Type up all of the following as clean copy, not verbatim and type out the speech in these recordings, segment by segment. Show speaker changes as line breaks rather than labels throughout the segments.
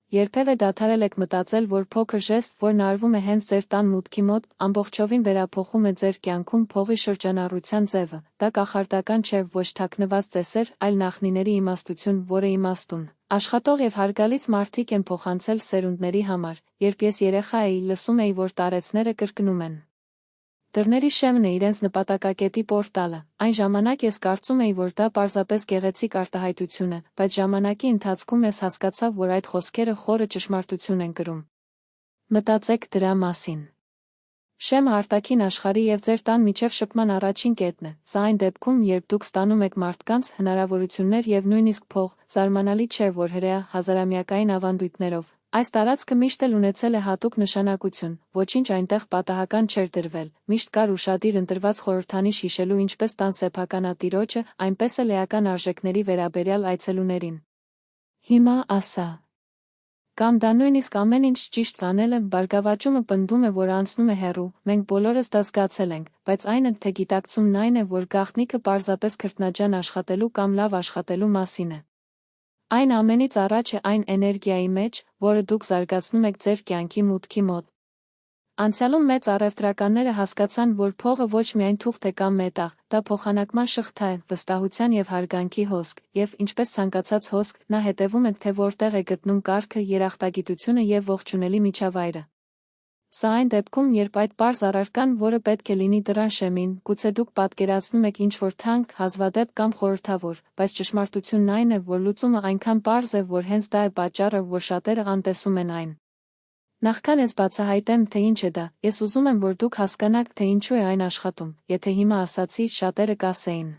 Երբևէ դադարել եք մտածել, որ փոքր ժեստ, որն արվում է հենց ձեր տան մուտքի մոտ, ամբողջովին վերափոխում է ձեր կյանքում փողի շրջանառության ձևը, դա կախարդական չէ, ոչ թաքնված ծեսեր, այլ նախնիների իմաստություն, որը իմաստուն, աշխատող եւ հարգալից մարդիկ են փոխանցել սերունդների համար, երբ ես երեխա էի, լսում էի, որ տարեցները կրկնում են. Դռների շեմն է իրենց նպատակակետի պորտալը, այն ժամանակ ես կարծում էի, որ դա պարզապես գեղեցիկ արտահայտություն է, բայց ժամանակի ընթացքում ես հասկացա, որ այդ խոսքերը խորը ճշմարտություն են կրում։ Մտածեք դրա մասին։ Շեմը արտաքին աշխարհի եւ ձեր տան միջև շփման առաջին կետն է, սա այն դեպքում, երբ դուք ստանում եք մարդկանց, հնարավորություններ եւ նույնիսկ փող, զարմանալի չէ, որ հրեա հազարամյակային ավանդույթներով այս տարածքը միշտ էլ ունեցել է հատուկ նշանակություն, ոչինչ այնտեղ պատահական չէր դրվել, միշտ կար ուշադիր ընտրված խորհրդանիշ հիշելու ինչպես տան սեփականատիրոջը, այնպես էլ էական արժեքների վերաբերյալ այցելուներին։ Հիմա ասա. Կամ դա նույնիսկ ամեն ինչ ճիշտ անելը, բարգավաճումը պնդում է, որ անցնում է հեռու, մենք բոլորս դա զգացել ենք, բայց այն թե գիտակցումն այն է, որ գաղտնիքը պարզապես քրտնաջան աշխատելու կամ լավ աշխատելու մասին է։ Այն ամենից առաջ է այն էներգիայի մեջ, որը դուք զարգացնում եք ձեր կյանքի մուտքի մոտ։ Անցյալում մեծ առևտրականները հասկացան, որ փողը ոչ միայն թուղթ է կամ մետաղ, դա փոխանակման շղթա է, վստահության եւ հարգանքի հոսք, եւ ինչպես ցանկացած հոսք, նա հետևում է, թե որտեղ է գտնում կարգը, երախտագիտությունը եւ ողջունելի միջավայրը։ Սա այն դեպքում, երբ այդ պարզ առարկան, որը պետք է լինի դռան շեմին, գուցե դուք պատկերացնում եք ինչ-որ թանկ, հազվադեպ կամ խորհրդավոր, բայց ճշմարտությունն այն է, որ լուծումը այնքան պարզ է, որ հենց դա է պատճառը, որ շատերը անտեսում են այն։ Նախքան ես բացահայտեմ, թե ինչ է դա, ես ուզում եմ, որ դուք հասկանաք, թե ինչու է այն աշխատում, եթե հիմա ասացի, շատերը կասեին.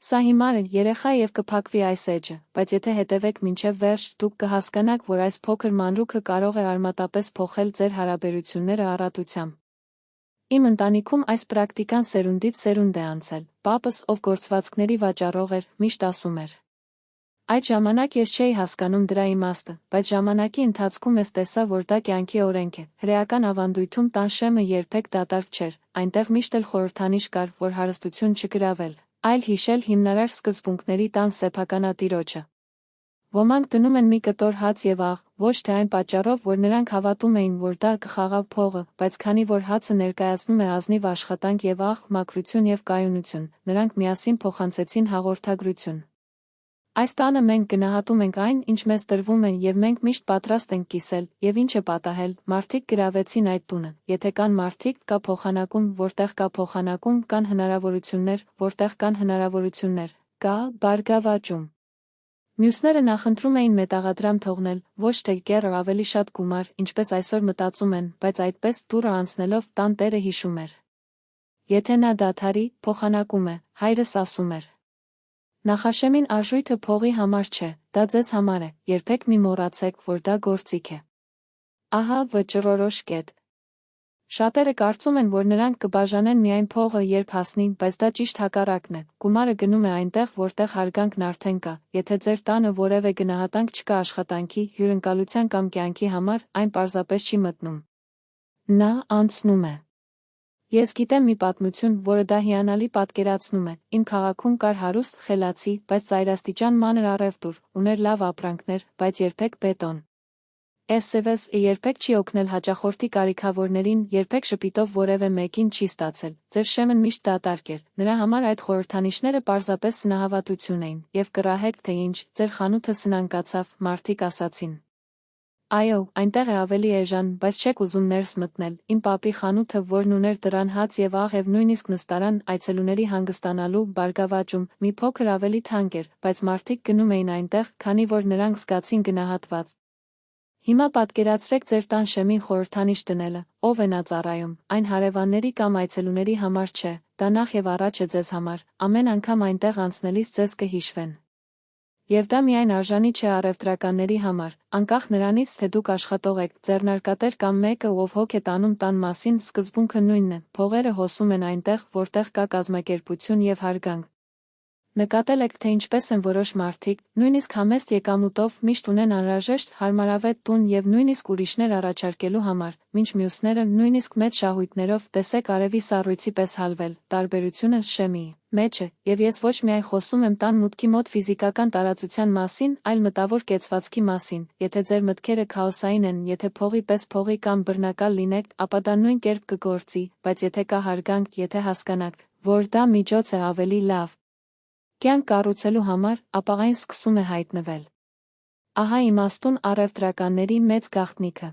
Սա հիմար է, երեխա եւ կփակվի այս էջը, բայց եթե հետևեք մինչև վերջ, դուք կհասկանաք, որ այս փոքր մանրուքը կարող է արմատապես փոխել ձեր հարաբերությունները առատությամբ։ Իմ ընտանիքում այս պրակտիկան սերունդից սերունդ է անցել, պապս, ով գործվածքների վաճառող էր, միշտ ասում էր. Այդ ժամանակ ես չէի հասկանում դրա իմաստը, բայց ժամանակի ընթացքում ես տեսա, որ դա կյանքի օրենք է, հրեական ավանդույթում տան շեմը երբեք դատարկ չէր, այնտեղ միշտ էլ խորհրդանիշ կար, որ հարստություն չգրավել, այլ հիշել հիմնարար սկզբունքների տան սեփականատիրոջը։ Ոմանք դնում են մի կտոր հաց եւ աղ, ոչ թե այն պատճառով, որ նրանք հավատում էին, որ դա կխաղա փողը, բայց քանի որ հացը ներկայացնում է ազնիվ աշխատանք եւ աղ, մաքրություն եւ կայունություն, նրանք միասին փոխանցեցին հաղորդագրություն։ Այս տանը մենք գնահատում ենք այն, ինչ մեզ տրվում է, եւ մենք միշտ պատրաստ ենք կիսել, եւ ինչ է պատահել, մարդիկ գրավեցին այդ տունը, եթե կան մարդիկ, կա փոխանակում, որտեղ կա փոխանակում, կան հնարավորություններ, որտեղ կան հնարավորություններ, կա բարգավաճում։ Մյուսները նախընտրում էին մետաղադրամ թողնել, ոչ թե կեռը ավելի շատ գումար, ինչպես այսօր մտածում են, բայց այդպես դուռը անցնելով տան տերը հիշում էր. Եթե նա դադարի, փոխանակում է, հայրս ասում էր. Նախաշեմին արժույթը փողի համար չէ, դա ձեզ համար է, երբեք մի մոռացեք, որ դա գործիք է։ Ահա վճռորոշ կետ։ Շատերը կարծում են, որ նրանք կբաժանեն միայն փողը, երբ հասնի, բայց դա ճիշտ հակառակն է։ Գումարը գնում է այնտեղ, որտեղ հարգանքն արդեն կա։ Եթե ձեր տանը որևէ գնահատանք չկա աշխատանքի, հյուրընկալության կամ կյանքի համար, այն պարզապես չի մտնում։ Նա անցնում է։ Ես գիտեմ մի պատմություն, որը դա հիանալի պատկերացնում է։ Իմ քաղաքում կար հարուստ, խելացի, բայց ծայրաստիճան մանր առևտուր, ուներ լավ ապրանքներ, բայց երբեք բետոն։ SVS-ը երբեք չի օգնել հաճախորդի կարիքավորներին, երբեք շպիտով որևէ մեկին չի ստացել։ Ձեր շեմն միշտ դատարկ էր։ Նրա համար այդ խորհրդանիշները պարզապես սնահավատություն էին, եւ կռահեք, թե ինչ, ձեր խանութը սնանկացավ, մարդիկ ասացին. Այո, այնտեղ է ավելի էժան, բայց չեք ուզում ներս մտնել։ Իմ պապի խանութը, որն ուներ դռան հաց եւ աղ եւ նույնիսկ նստարան, այցելուների հանգստանալու, բարգավաճում, մի փոքր ավելի թանկ էր, բայց մարդիկ գնում էին այնտեղ, քանի որ նրանք զգացին գնահատված։ Հիմա պատկերացրեք ձեր տան շեմին խորհրդանիշ դնելը, ով է նա ծառայում, այն հարևանների կամ այցելուների համար չէ, դա նախ եւ առաջ է ձեզ համար, ամեն անգամ այնտեղ անցնելիս ձեզ կհիշվեն։ Եվ դա միայն արժանի չէ առևտրականների համար, անկախ նրանից, թե դուք աշխատող եք, ձեռնարկատեր կամ մեկը, ով հոգ է տանում տան մասին, սկզբունքը նույնն է, փողերը հոսում են այնտեղ, որտեղ կա կազմակերպություն եւ հարգանք։ Նկատել եք, թե ինչպես են որոշ մարդիկ, նույնիսկ համեստ եկամուտով, միշտ ունեն անհրաժեշտ հարմարավետ տուն և նույնիսկ ուրիշներ առաջարկելու համար, մինչ մյուսները, նույնիսկ մեծ շահույթներով, տեսեք արևի սառույցի պես հալվել, տարբերությունը Շեմիի մեջ է, և ես ոչ միայն խոսում եմ տան մուտքի մոտ ֆիզիկական տարածության մասին, այլ մտավոր կեցվածքի մասին, եթե ձեր մտքերը քաոսային են, եթե փողի պես փողի կամ բռնակալ լինեք, ապա դա նույն կերպ կգործի, բայց եթե կա հարգանք, եթե հասկանաք, որ դա միջոց է ավելի լավ կյանք կառուցելու համար, ապա այն սկսում է հայտնվել։ Ահա իմաստուն առևտրականների մեծ գաղտնիքը։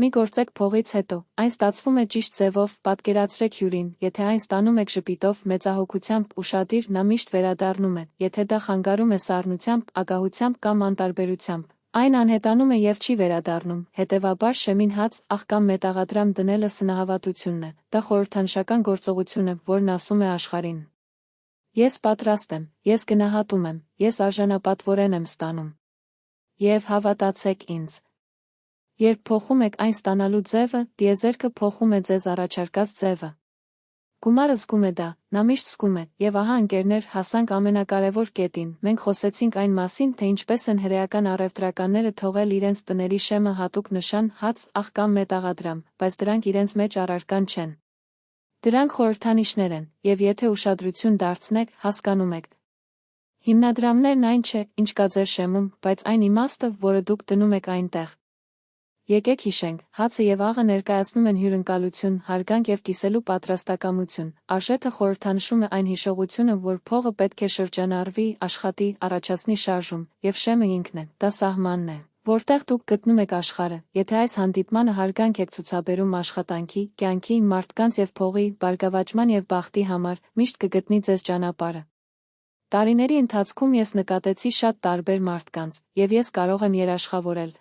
Մի գործեք փողից հետո, այն ստացվում է ճիշտ ձևով, պատկերացրեք հյուրին, եթե այն ստանում եք ժպիտով, մեծահոգությամբ, ուշադիր, նա միշտ վերադառնում է, եթե դա խանգարում է սառնությամբ, ագահությամբ կամ անտարբերությամբ, այն անհետանում է և չի վերադառնում, հետևաբար Շեմին հաց, աղ կամ մետաղադրամ դնելը սնահավատությունն է, դա խորհրդանշական գործողություն է, որն ասում է աշխարհին. Ես պատրաստ եմ, ես գնահատում եմ, ես արժանապատվորեն եմ ստանում։ Եվ հավատացեք ինձ։ Երբ փոխում եք այն ստանալու ձևը, տիեզերքը փոխում է ձեզ առաջարկած ձևը։ Գումարը զգում է դա, նա միշտ զգում է, և ահա ընկերներ, հասանք ամենակարևոր կետին, մենք խոսեցինք այն մասին, թե ինչպես են հրեական առևտրականները թողել իրենց տների շեմը հատուկ նշան, հաց, աղ կամ մետաղադրամ, բայց դրանք իրենց մեջ առարկան չեն։ Դրանք խորհրդանիշներ են, և եթե ուշադրություն դարձնեք, հասկանում եք։ Հիմնադրամներն այն չէ, ինչ կա ձեր շեմում, բայց այն իմաստը, որը դուք դնում եք այնտեղ։ Եկեք հիշենք, հացը և աղը ներկայացնում են հյուրընկալություն, հարգանք և կիսելու պատրաստակամություն։ Արժեքը խորհրդանշում է այն հիշողությունը, որ փողը պետք է շրջանառվի, աշխատի, առաջացնի շարժում, և շեմը ինքն է, դա սահմանն է, որտեղ դուք գտնում եք աշխարհը, եթե այս հանդիպմանը հարգանք եք ցուցաբերում աշխատանքի, կյանքի, մարդկանց և փողի, բարգավաճման և բախտի համար, միշտ կգտնի ձեզ ճանապարհը։ Տարիների ընթացքում ես նկատեցի շատ տարբեր մարդկանց, և ես կարող եմ երաշխավորել։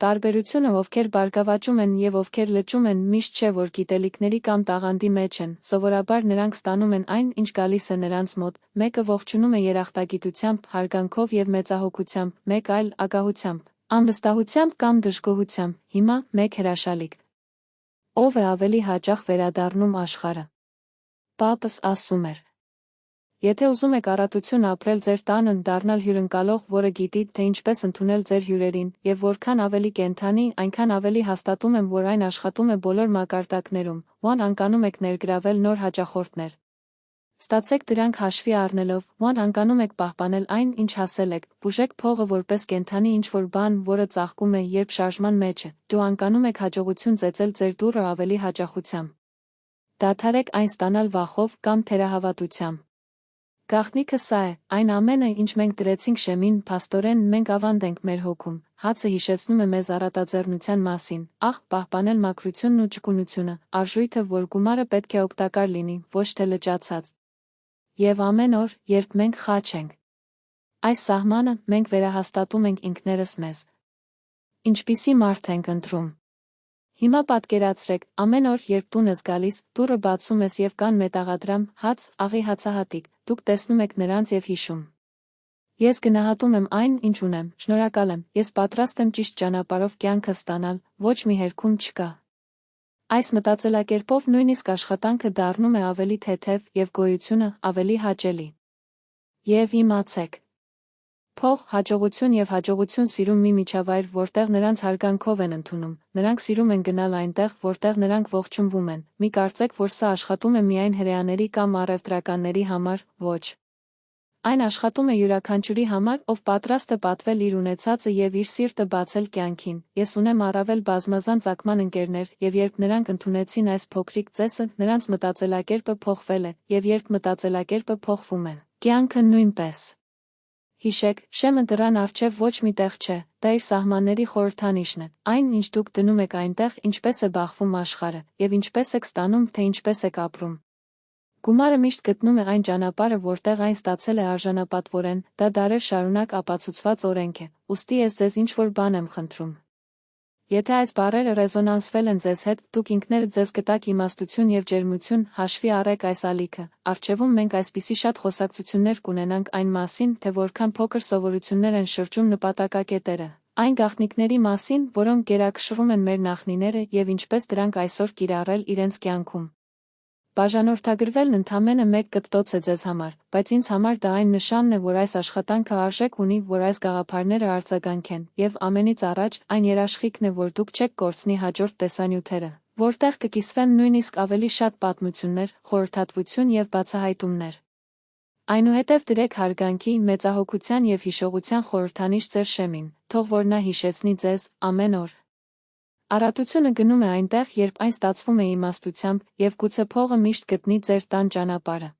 Տարբերությունը, ովքեր բարգավաճում են և ովքեր լճում են, միշտ չէ, որ գիտելիքների կամ տաղանդի մեջ են, սովորաբար նրանք ստանում են այն, ինչ գալիս է նրանց մոտ, մեկը ողջունում է երախտագիտությամբ, հարգանքով և մեծահոգությամբ, մեկ այլ՝ ագահությամբ, անվստահությամբ կամ դժգոհությամբ, հիմա, մեկ հրաշալիք։ Ով է ավելի հաճախ վերադառնում աշխարհը։ Պապս ասում էր. Եթե ուզում եք առատություն ապրել ձեր տանը, դառնալ հյուրընկալող, որը գիտի, թե ինչպես ընդունել ձեր հյուրերին, և որքան ավելի կենդանի, այնքան ավելի հաստատում եմ, որ այն աշխատում է բոլոր մակարդակներում, One անկանում եք ներգրավել նոր հաճախորդներ։ Ստացեք դրանք հաշվի առնելով, One անկանում եք պահպանել այն, ինչ հասել եք, բուժեք փողը որպես կենդանի ինչ-որ բան, որը ծաղկում է, երբ շարժման մեջ է, դու անկանում եք հաջողություն ծեծել ձեր դուռը ավելի հաճախությամբ։ Դադարեք այն ստանալ վախով կամ թերահավատությամբ։ Գաղտնիքը սա է, այն ամենը, ինչ մենք դրեցինք շեմին, փաստորեն, մենք ավանդ ենք մեր հոգում, հացը հիշեցնում է մեզ առատաձեռնության մասին, աղ, պահպանել մաքրությունն ու ճկունությունը, արժույթը, որ գումարը պետք է օգտակար լինի, ոչ թե լճացած։ Եվ ամեն օր, երբ մենք խաչ ենք այս սահմանը, մենք վերահաստատում ենք ինքներս մեզ։ Ինչպիսի մարդ ենք ընտրում։ Հիմա պատկերացրեք, ամեն օր, երբ տուն ես գալիս, դուռը բացում ես և կան մետաղադրամ, հաց, աղի հացահատիկ, դուք տեսնում եք նրանց և հիշում։ Ես գնահատում եմ այն, ինչ ունեմ, շնորհակալ եմ, ես պատրաստ եմ ճիշտ ճանապարհով կյանքը ստանալ, ոչ մի հերքում չկա։ Այս մտածելակերպով նույնիսկ աշխատանքը դառնում է ավելի թեթև և գոյությունը ավելի հաճելի։ Եվ իմացեք։ Փող, հաջողություն և հաջողություն սիրում մի միջավայր, որտեղ նրանց հարգանքով են ընդունում, նրանք սիրում են գնալ այնտեղ, որտեղ նրանք ողջունվում են, մի կարծեք, որ սա աշխատում է միայն հրեաների կամ առևտրականների համար, ոչ։ Այն աշխատում է յուրաքանչյուրի համար, ով պատրաստ է պատվել իր ունեցածը և իր սիրտը բացել կյանքին։ Ես ունեմ առավել բազմազան ծագման ընկերներ, և երբ նրանք ընդունեցին այս փոքրիկ ծեսը, նրանց մտածելակերպը փոխվել է, և երբ մտածելակերպը փոխվում է, կյանքը նույնպես։ Հիշեք, շեմը դռան առջև ոչ մի տեղ չէ, դա իր սահմանների խորհրդանիշն է, այն, ինչ դուք դնում եք այնտեղ, ինչպես է բախվում աշխարհը, և ինչպես եք ստանում, թե ինչպես եք ապրում։ Գումարը միշտ գտնում է այն ճանապարհը, որտեղ այն ստացել է արժանապատվորեն, դա դարեր շարունակ ապացուցված օրենք է, ուստի ես ձեզ ինչ-որ բան եմ խնդրում։ Եթե այս բառերը ռեզոնանսվել են ձեզ հետ, դուք ինքներդ ձեզ կտաք իմաստություն և ջերմություն, հաշվի առեք այս ալիքը, առջևում մենք այսպիսի շատ խոսակցություններ կունենանք այն մասին, թե որքան փոքր սովորություններ են շրջում նպատակակետերը, այն գաղտնիքների մասին, որոնք գերակշռում են մեր նախնիները և ինչպես դրանք այսօր կիրառել իրենց կյանքում։ Բաժանորդագրվելն ընդամենը մեկ կտտոց է ձեզ համար, բայց ինձ համար դա այն նշանն է, որ այս աշխատանքը արժեք ունի, որ այս գաղափարները արձագանքեն, եւ ամենից առաջ այն երաշխիքն է, որ դուք չեք կորցնի հաջորդ տեսանյութերը, որտեղ կկիսվեն նույնիսկ ավելի շատ պատմություններ, խորհրդատվություն եւ բացահայտումներ։ Այնուհետև դրեք հարգանքի, մեծահոգության եւ հիշողության խորհրդանիշ ձեր շեմին, թող որ նա հիշեցնի ձեզ ամեն օր։ Առատությունը գնում է այնտեղ, երբ այն ստացվում է իմաստությամբ, եւ գուցե փողը միշտ գտնի ձեր տան ճանապարհը։